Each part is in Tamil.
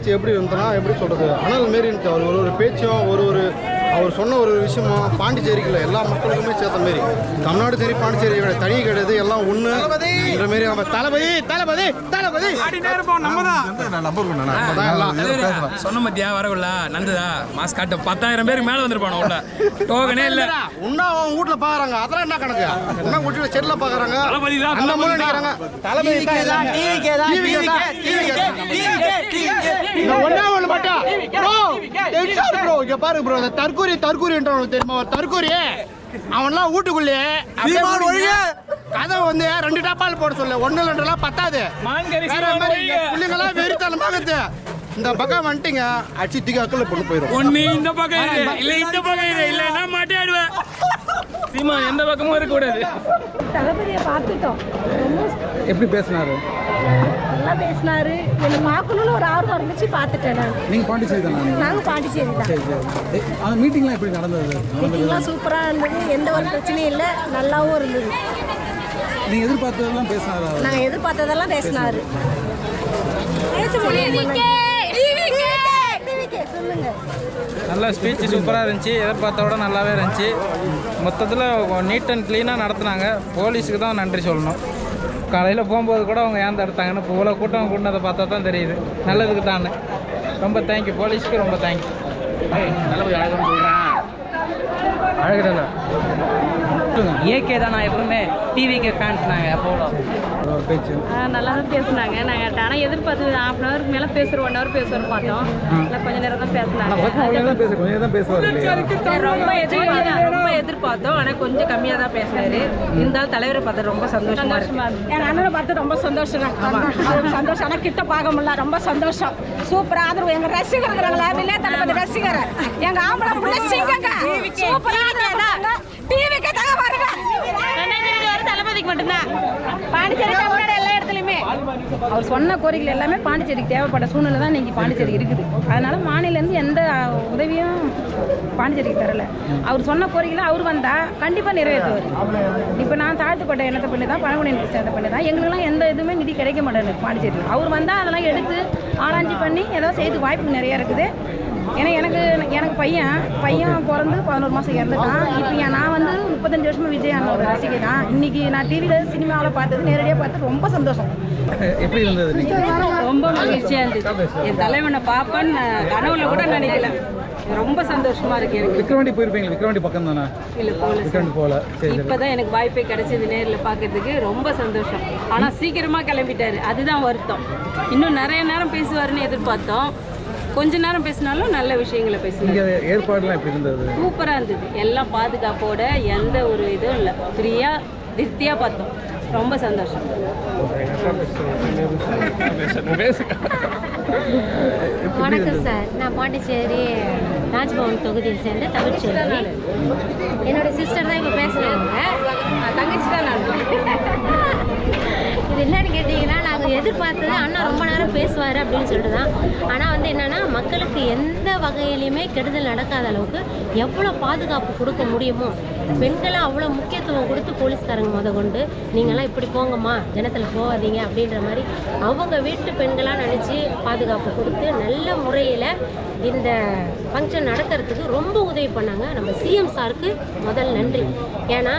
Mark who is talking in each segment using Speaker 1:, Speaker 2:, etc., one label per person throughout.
Speaker 1: பேச்சு எப்படி இருந்ததுன்னா எப்படி சொல்கிறது, அனல் மாரி இருந்துச்சு. அவர் ஒரு பேச்சும் அவர் சொன்ன ஒரு விஷயமும் பாண்டிச்சேரிக்குள்ள எல்லா மக்களுக்குமே சேர்த்த மாரி. தமிழ்நாடு சரி பாண்டிச்சேரி தனி கிடையாது, எல்லாம் ஒன்றுன்ற மாரி. நம்ம தளபதி தளபதி தளபதி
Speaker 2: சொன்ன மத்தியா வரக்குள்ள நந்ததா மாஸ் காட்ட 10,000 பேருக்கு மேலே வந்துருப்பானோ உள்ள டோக்கனே இல்லை.
Speaker 1: உன்னா அவங்க வீட்டில் பார்க்குறாங்க, அதெல்லாம் என்ன கணக்கு? என்ன வீட்டில் செட்டில் பார்க்குறாங்க, அந்த மூலம் நினைக்கிறாங்க. தளபதி பாரு ப்ரோ, தற்கூரின்றவனுக்கு தெரியுமா? தற்கூரி அவன்லாம் வீட்டுக்குள்ளே கதை வந்து 2 டப்பால் போட சொல்ல, 1 2 பத்தாது. பிள்ளைங்களாம் வெறித்தனமாகுது. இந்த பக்கம் வந்துட்டீங்க அடிச்சு தூக்கி அக்கல்ல பொண்ணு போயிடும்.
Speaker 2: ஒண்ணு இந்த பக்கம் இல்லை, இந்த பக்கம் இல்லைன்னா மாட்டியாடுவேன். சீமா எந்த பக்கமும் இருக்கக்கூடாது.
Speaker 3: தளபதியை பார்த்துட்டோம்.
Speaker 1: எப்படி பேசினாரு?
Speaker 3: நல்லா பேசினாரு. என்னை பார்க்கணும்னு ஒரு ஆர்வம் இருந்துச்சு, பார்த்துட்டேன். நான்
Speaker 1: நீங்கள் பாண்டிச்சேரி தானே?
Speaker 3: நாங்கள் பாண்டிச்சேரி தான்.
Speaker 1: அந்த மீட்டிங்லாம் எப்படி நடந்தது?
Speaker 3: மீட்டிங்லாம் சூப்பராக இருந்தது, எந்த ஒரு பிரச்சனையும் இல்லை, நல்லாவும் இருந்தது.
Speaker 1: நீங்கள் எதிர்பார்த்ததெல்லாம் பேசினாரா?
Speaker 3: நாங்கள் எதிர்பார்த்ததெல்லாம் பேசினாரு.
Speaker 4: நல்லா ஸ்பீச் சூப்பராக இருந்துச்சு, எதிர்பார்த்தோட நல்லாவே இருந்துச்சு. மொத்தத்தில் நீட் அண்ட் க்ளீனாக நடத்துனாங்க. போலீஸுக்கு தான் நன்றி சொல்லணும். காலையில் போகும்போது கூட அவங்க ஏன் தடுத்தாங்கன்னு இப்போ இவ்வளோ கூட்டம் கூட்டினதை பார்த்தா தான் தெரியுது. நல்லதுக்கு தான். ரொம்ப தேங்க்யூ, போலீஸுக்கு ரொம்ப தேங்க்யூ.
Speaker 2: நல்லபடி அழகாக சொல்கிறேன். அழகுதாண்ணா
Speaker 5: ஏகே தான். நான் எப்பவுமே டிவிக்கு ஃபேன்ஸ். நாங்கள் எப்போது
Speaker 6: நல்லா தான் பேசுனாங்க. நாங்கள் ஆனால் எதிர்பார்த்து 1/2 ஹவருக்கு மேலே பேசுகிறோம், 1 ஹவர் பேசுகிறோம் பார்த்தோம். இல்லை கொஞ்சம் நேரம் தான் பேசினாங்க. ரொம்ப எதிர்பார்த்தோம், ஆனால் கொஞ்சம் கம்மியாக தான் பேசினாரு. இருந்தாலும் தலைவரை பார்த்து ரொம்ப சந்தோஷமா இருக்கு.
Speaker 3: என் அண்ணனை பார்த்து ரொம்ப சந்தோஷம். சந்தோஷம், ஆனால் கிட்ட பார்க்க முடியல. ரொம்ப சந்தோஷம். சூப்பர் ஆதரவு. எங்கள் ரசிகர் இருக்கிறாங்களா, வில்லே தளபதி ரசிகர், எங்கள் ஆம்பளை பிள்ளை சிங்கங்க. சூப்பராக டிவிக்கு தக பாருங்க.
Speaker 6: தளபதிக்கு மட்டும்தான்.
Speaker 3: பாண்டிச்சேரி தமிழ்நாடு எல்லா இடத்துலையுமே
Speaker 6: அவர் சொன்ன கோரிக்கைகள் எல்லாமே பாண்டிச்சேரிக்கு தேவைப்பட்ட சூழ்நிலை தான் இன்னைக்கு பாண்டிச்சேரி இருக்குது. அதனால மாநிலேருந்து எந்த உதவியும் பாண்டிச்சேரிக்கு தரல. அவர் சொன்ன கோரிக்கையில் அவர் வந்தால் கண்டிப்பாக நிறைவேற்றுவார். இப்போ நான் தாழ்த்துப்பட்ட எண்ணத்தை பண்ணி தான், பழங்குடியின சேர்ந்த பண்ணி தான், எங்களுக்குலாம் எந்த இதுவுமே நிதி கிடைக்க மாட்டேங்குது பாண்டிச்சேரியில். அவர் வந்தால் அதெல்லாம் எடுத்து ஆராய்ச்சி பண்ணி ஏதோ செய்து வாய்ப்பு நிறையா இருக்குது. ஏன்னா எனக்கு பையன் பிறந்து 11 மாதம் இறந்துட்டான். இப்போ நான் வந்து 35 வருஷமா விஜய் அண்ணோட ரசிகை தான். இன்னைக்கு நான் டிவியில் சினிமாவில் பார்த்தது, நேரடியாக பார்த்து ரொம்ப சந்தோஷம்.
Speaker 1: எப்படி இருந்தது?
Speaker 6: ரொம்ப மகிழ்ச்சியாக இருந்துச்சு. என் தலைவனை பார்ப்பேன்னு கனவுல கூட நினைக்கல. ரொம்ப சந்தோஷமா இருக்கு எனக்கு.
Speaker 1: விக்ரவாண்டி போயிருப்பீங்களா? விக்ரவாண்டி பக்கம் தானே?
Speaker 6: இல்லை போல. இப்போதான் எனக்கு வாய்ப்பே கிடைச்சது நேரில் பார்க்கறதுக்கு. ரொம்ப சந்தோஷம். ஆனால் சீக்கிரமாக கிளம்பிட்டாரு, அதுதான் வருத்தம். இன்னும் நிறைய நேரம் பேசுவாருன்னு எதிர்பார்த்தோம். கொஞ்ச நேரம் பேசினாலும் நல்ல விஷயங்களை பேசுனாங்க.
Speaker 1: ஏற்பாடுலாம் எப்படி இருந்தது?
Speaker 6: சூப்பராக இருந்தது. எல்லாம் பாதுகாப்போட, எந்த ஒரு இதுவும் இல்லை. ஃப்ரீயாக திருப்தியாக பார்த்தோம். ரொம்ப சந்தோஷம்.
Speaker 7: வணக்கம் சார், நான் பாண்டிச்சேரி ராஜ்பவன் தொகுதியில் சேர்ந்த தமிழ்ச்செல்வி. என்னோட சிஸ்டர் தான் இப்போ பேசுகிறாங்க. தங்கச்சி தான் நான். இது என்னன்னு கேட்டிங்கன்னா, நாங்கள் எதிர்பார்த்தது அண்ணா ரொம்ப நேரம் பேசுவார் அப்படின்னு சொல்லிட்டு தான். ஆனால் வந்து என்னென்னா, மக்களுக்கு எந்த வகையிலையுமே கெடுதல் நடக்காத அளவுக்கு எவ்வளோ பாதுகாப்பு கொடுக்க முடியுமோ, பெண்களை அவ்வளோ முக்கியத்துவம் கொடுத்து போலீஸ்காரங்க கொண்டு நீங்களாம் இப்படி போங்கம்மா, ஜனத்தில் போகாதீங்க அப்படின்ற மாதிரி அவங்க வீட்டு பெண்களாக நினச்சி பாதுகாப்பு கொடுத்து நல்ல முறையில் இந்த ஃபங்க்ஷன் நடத்துறதுக்கு ரொம்ப உதவி பண்ணாங்க. நம்ம சிஎம் சாருக்கு முதல் நன்றி. ஏன்னா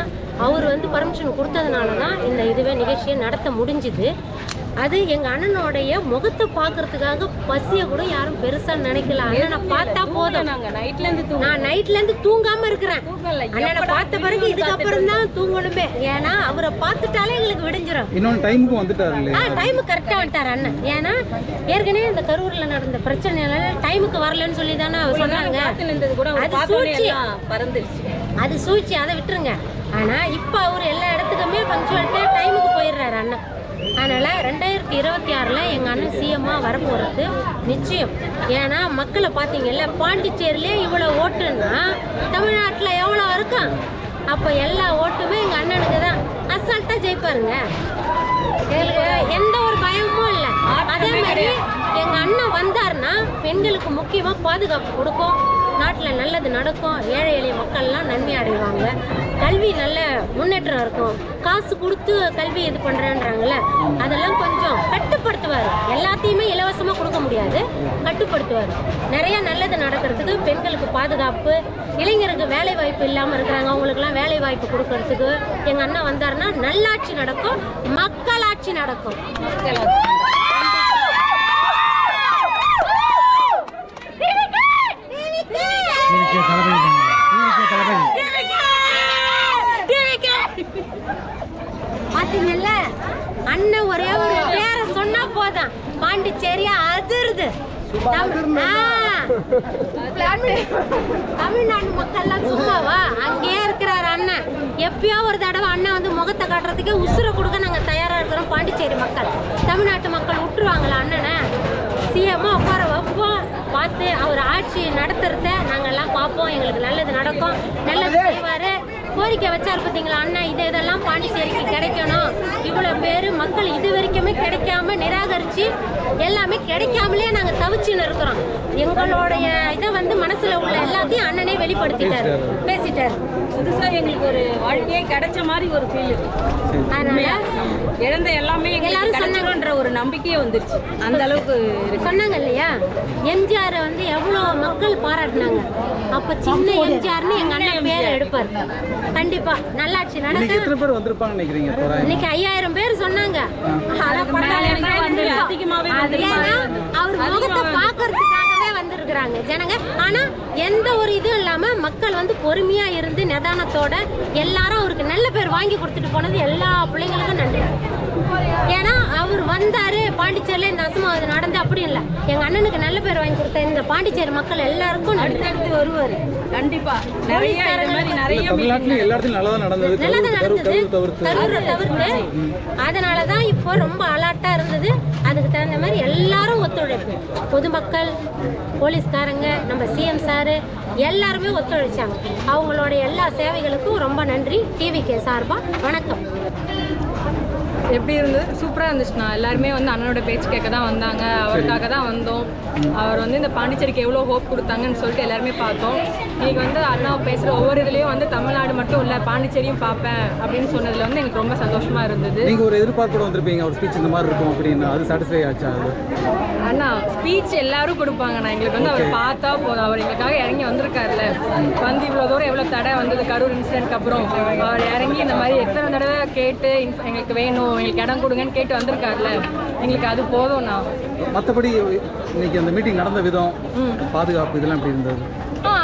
Speaker 7: அவர் வந்து பர்மிஷன் கொடுத்ததுனால தான் இந்த நிகழ்ச்சியை நடத்த முடிஞ்சுது. அது எங்கள் அண்ணனுடைய முகத்தை பார்க்கறதுக்காக பசியை கூட யாரும் பெருசாக நினைக்கல. அண்ணனை பார்த்தா போதும். நான் நைட்லேருந்து தூங்காமல் இருக்கிறேன். அண்ணனை பார்த்த பிறகு இதுக்கப்புறம் தான் தூங்கணுமே. ஏன்னா அவரை பார்த்துட்டாலே எங்களுக்கு விடிஞ்சிடும்.
Speaker 1: இன்னொன்று டைமுக்கு வந்துட்டாரு.
Speaker 7: டைமுக்கு கரெக்டாக வந்துட்டார் அண்ணன். ஏன்னா ஏற்கனவே இந்த கரூரில் நடந்த பிரச்சனைனால டைமுக்கு வரலன்னு சொல்லி தானே சொன்னாங்க. அது சூழ்ச்சி, அதை விட்டுருங்க. ஆனால் இப்போ அவர் எல்லா இடத்துக்குமே பங்க்சுவாலிட்டியாக டைமுக்கு போயிடுறாரு அண்ணன். அதனால் 2026 எங்கள் அண்ணன் சிஎம்மாக வரப்போகிறது நிச்சயம். ஏன்னா மக்களை பார்த்தீங்கல்ல, பாண்டிச்சேரியிலே இவ்வளோ ஓட்டுன்னா தமிழ்நாட்டில் எவ்வளோ இருக்கும். அப்போ எல்லா ஓட்டுமே எங்கள் அண்ணனுக்கு தான். அசால்ட்டாக ஜெயிப்பாருங்க. எங்களுக்கு எந்த ஒரு பயமும் இல்லை. அதே மாதிரி எங்கள் அண்ணன் வந்தாருன்னா பெண்களுக்கு முக்கியமாக பாதுகாப்பு கொடுக்கும், நாட்டில் நல்லது நடக்கும், ஏழை எளிய மக்கள்லாம் நன்மை அடைவாங்க, கல்வி நல்ல முன்னேற்றம் இருக்கும். காசு கொடுத்து கல்வி இது பண்ணுறேன்றாங்கல்ல, அதெல்லாம் கொஞ்சம் கட்டுப்படுத்துவார். எல்லாத்தையுமே இலவசமாக கொடுக்க முடியாது, கட்டுப்படுத்துவார். நிறையா நல்லது நடக்கிறதுக்கு, பெண்களுக்கு பாதுகாப்பு, இளைஞருக்கு வேலை வாய்ப்பு இல்லாமல் இருக்கிறாங்க அவங்களுக்குலாம் வேலை வாய்ப்பு கொடுக்கறதுக்கு எங்கள் அண்ணன் வந்தாருன்னா நல்லாட்சி நடக்கும், மக்களாட்சி நடக்கும். பாத்தீங்கல்ல, அண்ணன் ஒரே ஒரு பேரை சொன்னா போதும் பாண்டிச்சேரியா அதிருது. தமிழ்நாடு மக்கள்லாம் சும்மாவா? அங்கேயே இருக்கிறாரு அண்ணன். எப்பயோ ஒரு தடவை அண்ணன் வந்து முகத்தை காட்டுறதுக்கே உசுரை கொடுக்க நாங்கள் தயாராக இருக்கிறோம். பாண்டிச்சேரி மக்கள், தமிழ்நாட்டு மக்கள் விட்டுருவாங்களா அண்ணனை? சிஎம்மா உட்கார வைப்போம், பார்த்து அவர் ஆட்சி நடத்துறத நாங்கள்லாம் பார்ப்போம். எங்களுக்கு நல்லது நடக்கும், நல்லது செய்வார். கோரிக்கை வச்சார் பார்த்தீங்களா அண்ணன், இதெல்லாம் பாண்டிச்சேரிக்கு கிடைக்கணும். இவ்வளோ பேர் மக்கள் இது வரைக்குமே கிடைக்காம நிராகரித்து எல்லாமே கிடைக்காமலே நாங்கள் தவிச்சுன்னு இருக்கிறோம். எங்களுடைய இதை வந்து மனசில் உள்ள எல்லாத்தையும் அண்ணனே வெளிப்படுத்திட்டார், பேசிட்டார்.
Speaker 6: புதுசாக எங்களுக்கு ஒரு வாழ்க்கையே கிடைச்ச மாதிரி ஒரு ஃபீல்.
Speaker 7: அதனால
Speaker 6: இழந்த எல்லாமே
Speaker 7: எல்லாரும்
Speaker 6: சொன்னாங்கன்ற ஒரு நம்பிக்கையே வந்துருச்சு. அந்த அளவுக்கு
Speaker 7: சொன்னாங்க இல்லையா, எம்ஜிஆரை வந்து எவ்வளோ மக்கள் பாராட்டினாங்க. அப்போ சின்ன எம்ஜிஆர்னு எங்கள் அண்ணன் பேரை எடுப்பார். கண்டிப்பா நல்லாட்சி நடக்கும்.
Speaker 4: எத்தனை பேர் வந்திருப்பாங்கன்னு நினைக்கிறீங்க?
Speaker 7: இன்னைக்கு 5000 பேர் சொன்னாங்க. அவர் முகத்தை பார்க்கறதுக்காகவே வந்திருக்கிறாங்க ஜனங்க. ஆனா எந்த ஒரு இதுவும் இல்லாம மக்கள் வந்து பொறுமையா இருந்து நிதானத்தோட எல்லாரும் அவருக்கு நல்ல பேர் வாங்கி கொடுத்துட்டு போனது எல்லா பிள்ளைங்களுக்கும் நன்றி. ஏன்னா அவர் வந்தாரு பாண்டிச்சேரியில இந்த அசம்பாவிதம் நடந்து அப்படி இல்லை, எங்க அண்ணனுக்கு நல்ல பேர் வாங்கி கொடுத்த இந்த பாண்டிச்சேரி மக்கள் எல்லாருக்கும் அடுத்தடுத்து வருவாரு.
Speaker 6: கண்டிப்பா நிறைய
Speaker 4: தமிழ்நாட்டுல எல்லா இடத்துலயும் நல்லதா நடந்தது,
Speaker 7: தவிர்த்து. அதனாலதான் இப்போ ரொம்ப அலர்ட்டா இருந்தது. அதுக்கு தகுந்த மாதிரி எல்லாரும் ஒத்துழைப்பு, பொதுமக்கள், போலீஸ்காரங்க, நம்ம சிஎம் சாரு எல்லாருமே ஒத்துழைச்சாங்க. அவங்களோட எல்லா சேவைகளுக்கும் ரொம்ப நன்றி. டிவிகே சார்பா வணக்கம்.
Speaker 6: எப்படி இருந்தது? சூப்பராக இருந்துச்சுண்ணா. எல்லாருமே வந்து அண்ணனோட பேச்சு கேட்க தான் வந்தாங்க, அவருக்காக தான் வந்தோம். அவர் வந்து இந்த பாண்டிச்சேரிக்கு எவ்வளோ ஹோப் கொடுத்தாங்கன்னு சொல்லிட்டு எல்லாருமே பார்த்தோம். இன்னைக்கு வந்து அண்ணா பேசுகிற ஒவ்வொரு இதுலேயும் வந்து தமிழ்நாடு மட்டும் இல்லை பாண்டிச்சேரியும் பார்ப்பேன் அப்படின்னு சொன்னதில் வந்து எனக்கு ரொம்ப சந்தோஷமாக இருந்தது.
Speaker 4: நீங்கள் ஒரு எதிர்பார்ப்போட வந்திருப்பீங்க, ஒரு ஸ்பீச் இந்த மாதிரி இருக்கும் அப்படின்னு, அது சாட்டிஸ்ஃபை ஆச்சா?
Speaker 6: அண்ணா ஸ்பீச் எல்லாரும் கொடுப்பாங்கண்ணா, எங்களுக்கு வந்து அவர் பார்த்தா போதும். அவர் எங்களுக்காக இறங்கி வந்திருக்காருல்ல, வந்து இவ்வளோ தூரம் எவ்வளோ தடை வந்தது கரூர் இன்சிடென்ட்க்கு அப்புறம் அவர் இறங்கி இந்த மாதிரி எத்தனை தடவை கேட்டு எங்களுக்கு வேணும், எங்களுக்கு இடம் கொடுங்கன்னு கேட்டு வந்திருக்காருல்ல, எங்களுக்கு அது போதும்ண்ணா.
Speaker 4: மற்றபடி இன்னைக்கு அந்த மீட்டிங் நடந்த விதம், பாதுகாப்பு இதெல்லாம் எப்படி இருந்தது?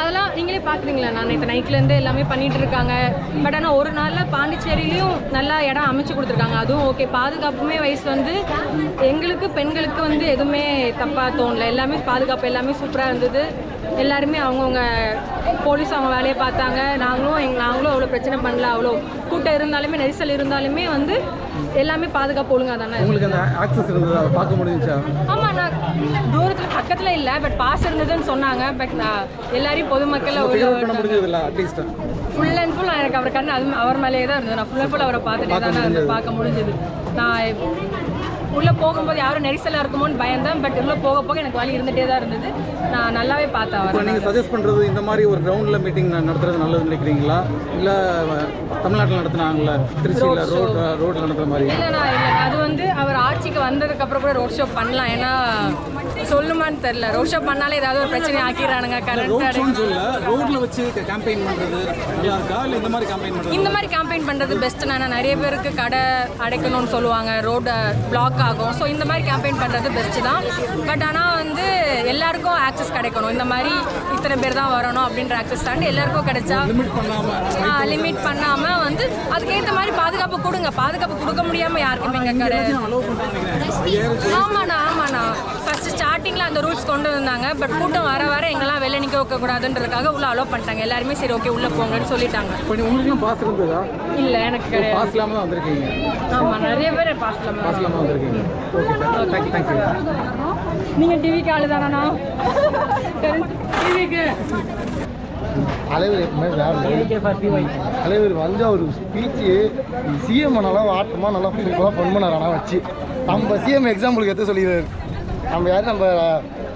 Speaker 6: அதெல்லாம் நீங்களே பார்க்குறீங்களா, நான் நேற்று நைட்லேருந்து எல்லாமே பண்ணிகிட்டு இருக்காங்க. பட் ஆனால் ஒரு நாளில் பாண்டிச்சேரியிலையும் நல்லா இடம் அமைச்சு கொடுத்துருக்காங்க, அதுவும் ஓகே. பாதுகாப்புமே வயசு வந்து எங்களுக்கு பெண்களுக்கு வந்து எதுவுமே தப்பாக தோணலை, எல்லாமே பாதுகாப்பு எல்லாமே சூப்பராக இருந்தது. எல்லாருமே அவங்கவுங்க போலீஸ் அவங்க வேலையை பார்த்தாங்க. நாங்களும் அவ்வளோ பிரச்சனை பண்ணல, அவ்வளோ கூட்டம் இருந்தாலுமே நெரிசல் இருந்தாலுமே வந்து எல்லாமே பாதுகாப்பு ஒழுங்காக தானே.
Speaker 4: உங்களுக்கு அந்த ஆக்சஸ் இருந்தது, அதை பார்க்க முடிஞ்சுச்சா?
Speaker 6: ஆமாம், நான் தூரத்தில் பக்கத்தில் இல்லை, பட் பாஸ் இருந்ததுன்னு சொன்னாங்க. பட் நான் எல்லாரையும் பொதுமக்களை ஃபுல் அண்ட் ஃபுல் எனக்கு அவர் கண்ணு அது அவர் மேலேயே தான் இருந்தது. நான் ஃபுல் அண்ட் ஃபுல் அவரை பார்த்துட்டே தானே பார்க்க முடிஞ்சது. நான் உள்ளே போகும்போது யாரும் நெரிசலாக இருக்குமோன்னு பயந்தேன், பட் உள்ளே போக போக எனக்கு வழி இருந்துகிட்டே தான் இருந்தது. நான் நல்லாவே பார்த்தேன் அவர்.
Speaker 4: நீங்கள் சஜஸ்ட் பண்ணுறது இந்த மாதிரி ஒரு கிரவுண்டில் மீட்டிங் நடத்துறது நல்லது நினைக்கிறீங்களா, இல்லை தமிழ்நாட்டில் நடத்துனாங்களா, திருச்சியில் ரோட்டில் நடத்துகிற மாதிரி?
Speaker 6: இல்லைண்ணா, அது வந்து அவர் ஆட்சிக்கு வந்ததுக்கப்புறம் கூட ரோட் ஷோ பண்ணலாம். ஏன்னா சொல்லுமான்னு தெரில, ரோட் ஷோ பண்ணாலே ஏதாவது ஒரு பிரச்சனை ஆக்கிடுறானுங்க.
Speaker 4: ரோட்டில் வச்சு கேம்பெயின் பண்ணுறது நல்லா இருக்கா, இல்லை இந்த மாதிரி கேம்பெயின் பண்ணுறது?
Speaker 6: இந்த மாதிரி கேம்பெயின் பண்ணுறது பெஸ்ட்டுண்ணா. நிறைய பேருக்கு கடை அடைக்கணும்னு சொல்லுவாங்க, ரோடு பிளாக் ஆகும். ஸோ இந்த மாதிரி கேம்பெயின் பண்ணுறது பெஸ்ட்டு தான். பட் ஆனால் வந்து எல்லாருக்கும் ஆக்சஸ் கிடைக்கணும். இந்த மாதிரி இத்தனை பேர் தான் வரணும் அப்படின்ற ஆக்சஸ் தாண்டி எல்லாருக்கும் கிடைச்சா லிமிட் பண்ணாமல் வந்து அதுக்கேற்ற மாதிரி பாதுகாப்பு கொடுங்க. பாதுகாப்பு கொடுக்க முடியாமல் யாருக்குமே எங்கள் கடை. ஆமாண்ணா ஃபஸ்ட்டு ஸ்டார்டிங்கில் அந்த ரூல்ஸ் கொண்டு வந்தாங்க. பட் கூட்டம் வர வர எங்கெல்லாம் வெளில நிற்க வைக்கக்கூடாதுன்றதுக்காக உள்ளே அலோவ் பண்ணிட்டாங்க. எல்லாருமே சரி ஓகே உள்ளே போங்கன்னு சொல்லிட்டாங்க. இல்லை எனக்கு கிடையாது.
Speaker 4: பாஸ் இல்லாமல் தான் வந்திருக்கீங்க?
Speaker 6: ஆமாம், நிறைய பேர் பாஸ்
Speaker 4: இல்லாமல் வந்திருக்கீங்க. Okay, thank you.
Speaker 6: நீங்கள் டிவிக்கு ஆளு தானா? டிவிக்கு
Speaker 8: தலைவர் எப்பவுமே வேறு தலைவர் வந்து அவர் ஸ்பீச்சு சிஎம் நல்லா ஆட்டமாக நல்லா சூப்பராக ஃபன் பண்ணார். ஆனால் வச்சு நம்ம சிஎம் எக்ஸாம்பிளுக்கு எடுத்து சொல்லிடுறாரு. நம்ம யார் நம்ம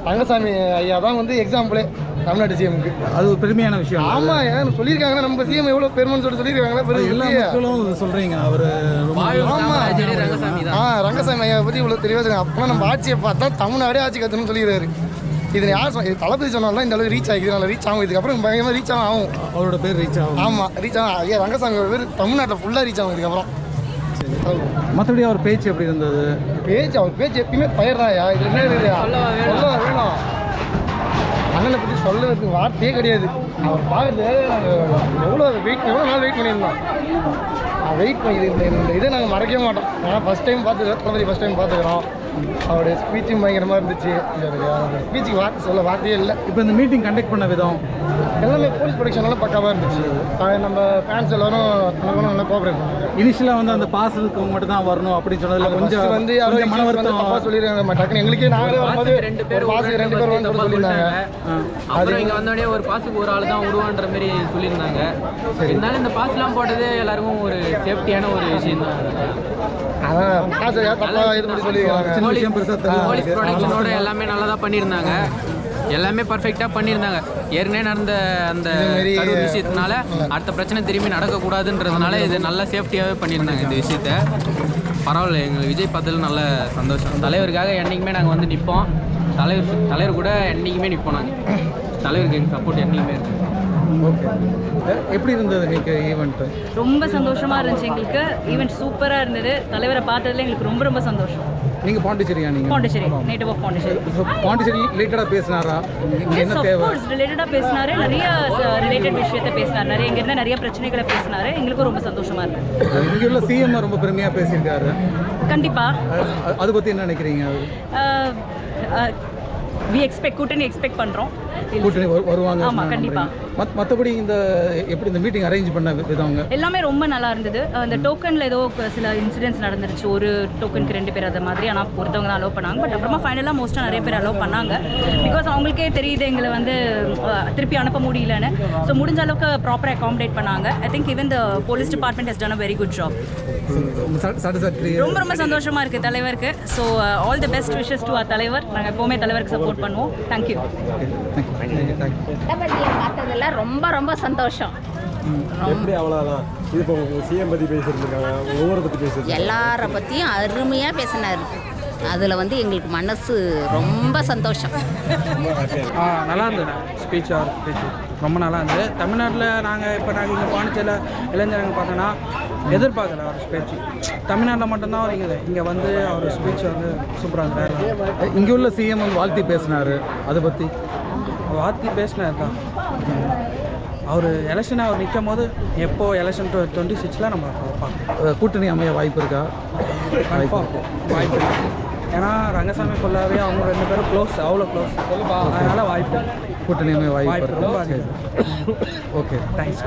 Speaker 8: ரங்கசாமி ஐயா தான் வந்து எக்ஸாம்பிளே தமிழ்நாட்டு சிஎம்க்கு.
Speaker 9: அது ஒரு பெருமையான விஷயம்.
Speaker 8: ஆமாம், ஏன் சொல்லியிருக்காங்கன்னா நம்ம சிஎம் எவ்வளோ பெருமைன்னு சொல்லியிருக்காங்களா
Speaker 9: எல்லா மக்களும் சொல்கிறீங்க அவர்.
Speaker 8: ஆமாம், ரங்கசாமி ஐயா பற்றி இவ்வளோ தெளிவாக சொல்லுங்க. அப்போனா நம்ம ஆட்சியை பார்த்தா தமிழ்நாடே ஆட்சி கற்றுன்னு சொல்லிடுறாரு. இது யார் தளபதி சொன்னாலும் இந்த அளவுக்கு ரீச் ஆகிக்குது, நல்லா ரீச் ஆகும். இதுக்கப்புறம் பயங்கரமாக ரீச் ஆகும்.
Speaker 9: அவரோட பேர் ரீச் ஆகும்.
Speaker 8: ஆமாம், ரீச் ஆகும். ஐயா ரங்கசாமியோட பேர் தமிழ்நாட்டில் ஃபுல்லாக ரீச் ஆகும் இதுக்கப்புறம்.
Speaker 9: மற்றபடி அவர் பேச்சு எப்படி இருந்தது?
Speaker 8: அவர் பேச்சு எப்பயுமே ஃபயர் தான்யா. இது என்ன சொல்ல வேணும், அண்ணனை பற்றி சொல்லுறதுக்கு வார்த்தையே கிடையாது. அவர் பார்க்குறது எவ்வளோ நாள் வெயிட் பண்ணியிருந்தோம். வெயிட் பண்ணி இந்த இதை நாங்கள் மறக்கவே மாட்டோம். ஏன்னா ஃபஸ்ட் டைம் பார்த்துக்கிறோம், தளபதி ஃபஸ்ட் டைம் பார்த்துக்கிறோம். அவருடைய ஸ்பீச்சும் பயங்கரமாக இருந்துச்சு. அந்த ஸ்பீச்சுக்கு வார்த்தையே இல்லை.
Speaker 9: இப்போ இந்த மீட்டிங் கண்டக்ட் பண்ண விதம்
Speaker 8: எல்லாமே போலீஸ் ப்ரொடெக்ஷனால பக்காவாக இருந்துச்சு. நம்ம ஃபேன்ஸ் எல்லாரும் நல்லா கோஆப்ரேட் பண்ணாங்க.
Speaker 9: இனிஷியலாக வந்து அந்த பாஸ் இருக்கவங்க மட்டும் தான் வரணும் அப்படின்னு சொன்னதில்ல, கொஞ்சம்
Speaker 8: வந்து யாரும் மன வருத்தம் தப்பாக சொல்லியிருக்காங்க. டக்குன்னு எங்களுக்கே நாங்களே வரும்போது ரெண்டு பேர் வந்து சொல்லியிருந்தாங்க.
Speaker 4: அப்புறம் இங்கே வந்தோடனே ஒரு பாஸுக்கு ஒரு ஆள் தான் விடுவான்ற மாதிரி சொல்லியிருந்தாங்க. இருந்தாலும் இந்த பாஸ்லாம் போட்டது எல்லாருக்கும் ஒரு சேஃப்டியான ஒரு விஷயம் தான்.
Speaker 8: அதான் பாஸ் தப்பாக இது பண்ணி சொல்லியிருக்காங்க.
Speaker 4: போலீஸ் ப்ரொடெக்ஷனோட எல்லாமே நல்லா தான் பண்ணியிருந்தாங்க. எல்லாமே பர்ஃபெக்டாக பண்ணியிருந்தாங்க. ஏற்கனவே நடந்த அந்த கரூர் விஷயத்தினால அடுத்த பிரச்சனை திரும்பி நடக்கக்கூடாதுன்றதுனால இது நல்லா சேஃப்டியாகவே பண்ணியிருந்தாங்க இந்த விஷயத்த. பரவாயில்ல, எங்களுக்கு விஜய் பார்த்ததில் நல்ல சந்தோஷம். தலைவருக்காக என்றைக்குமே நாங்கள் வந்து நிற்போம். தலைவர் கூட என்றைக்குமே நிற்போம். நாங்கள் தலைவருக்கு எங்கள் சப்போர்ட் என்றைக்குமே இருக்குது.
Speaker 9: ஓகே, எப்படி இருந்தது இன்னைக்கு ஈவெண்ட்டு?
Speaker 6: ரொம்ப சந்தோஷமாக இருந்துச்சு எங்களுக்கு. ஈவெண்ட் சூப்பராக இருந்தது. தலைவரை பார்த்ததுல எங்களுக்கு ரொம்ப ரொம்ப சந்தோஷம்.
Speaker 9: நீங்கள் பாண்டிச்சேரியா? நீங்கள்
Speaker 6: பாண்டிச்சேரி, நேட்டிவ் ஆஃப் பாண்டிச்சேரி.
Speaker 9: பாண்டிச்சேரி ரிலேட்டடாக பேசினாரா? என்ன தேவை?
Speaker 6: ரிலேட்டடாக பேசினாரு, நிறைய ரிலேட்டட் விஷயத்த பேசினார். நிறைய இங்கேருந்து நிறைய பிரச்சனைகளை பேசினாரு. எங்களுக்கும் ரொம்ப சந்தோஷமாக இருக்கு.
Speaker 9: இங்கே உள்ள சிஎம் ரொம்ப பெருமையாக பேசியிருக்காரு.
Speaker 6: கண்டிப்பாக
Speaker 9: அதை பற்றி என்ன நினைக்கிறீங்க?
Speaker 6: கூட்டணி எக்ஸ்பெக்ட் பண்ணுறோம்.
Speaker 9: கூட்டணி வருவாங்க.
Speaker 6: ஆமாம், கண்டிப்பாக.
Speaker 9: மற்றபடி எப்படி இந்த மீட்டிங் அரேஞ்ச் பண்ண விதவங்க
Speaker 6: எல்லாமே ரொம்ப நல்லா இருந்தது. அந்த டோக்கனில் ஏதோ சில இன்சிடென்ட்ஸ் நடந்துருச்சு. ஒரு டோக்கனுக்கு 2 பேர் அது மாதிரி. ஆனால் ஒருத்தவங்க தான் அலோவ் பண்ணாங்க. பட் அப்புறமா ஃபைனலாக மோஸ்ட்டாக நிறைய பேர் அலோவ் பண்ணாங்க. பிகாஸ் அவங்களுக்கே தெரியுது எங்களை வந்து திருப்பி அனுப்ப முடியலன்னு. ஸோ முடிஞ்ச அளவுக்கு ப்ராப்பராக அகாமடேட் பண்ணாங்க. I think even the police department has done a very good job. ரொம்ப ரொம்ப சந்தோஷமாக இருக்குது தலைவருக்கு. So all the best wishes to தலைவர். நாங்கள் எப்போவுமே தலைவருக்கு சப்போர்ட் பண்ணுவோம். தேங்க்யூ.
Speaker 3: தளபதியை பார்த்ததில் ரொம்ப ரொம்ப சந்தோஷம். எல்லாரை பற்றியும் அருமையாக பேசினார். அதில் வந்து எங்களுக்கு மனசு ரொம்ப சந்தோஷம்.
Speaker 4: நல்லா இருந்தது ஸ்பீச் ரொம்ப நல்லா இருந்தது. தமிழ்நாட்டில் நாங்கள் இங்கே பாண்டிச்சேரியில் இளைஞர்கள் பார்த்தோன்னா எதிர்பார்க்கல அவர் ஸ்பீச். தமிழ்நாட்டில் மட்டும்தான் அவர் இங்கே வந்து அவர் ஸ்பீச் வந்து சூப்பராக இருந்தார்.
Speaker 9: இங்கே உள்ள சிஎம் வந்து வாழ்த்தி பேசினார். அதை பற்றி
Speaker 4: வாழ்த்தி பேசினார் தான். அவர் எலெக்ஷனை அவர் நிற்கும் போது எப்போ எலெக்ஷன் 26 நம்ம பார்க்கலாம்.
Speaker 9: கூட்டணி அமைய வாய்ப்பு இருக்கா?
Speaker 4: வாய்ப்பு இருக்கு. ஏன்னா ரங்கசாமி ஃபுல்லாகவே அவங்க 2 பேரும் க்ளோஸ், அவ்வளோ க்ளோஸ். அதனால் வாய்ப்பு,
Speaker 9: கூட்டணி அமைய வாய்ப்பு
Speaker 4: ரொம்ப
Speaker 9: ஓகே, தேங்க்ஸ்.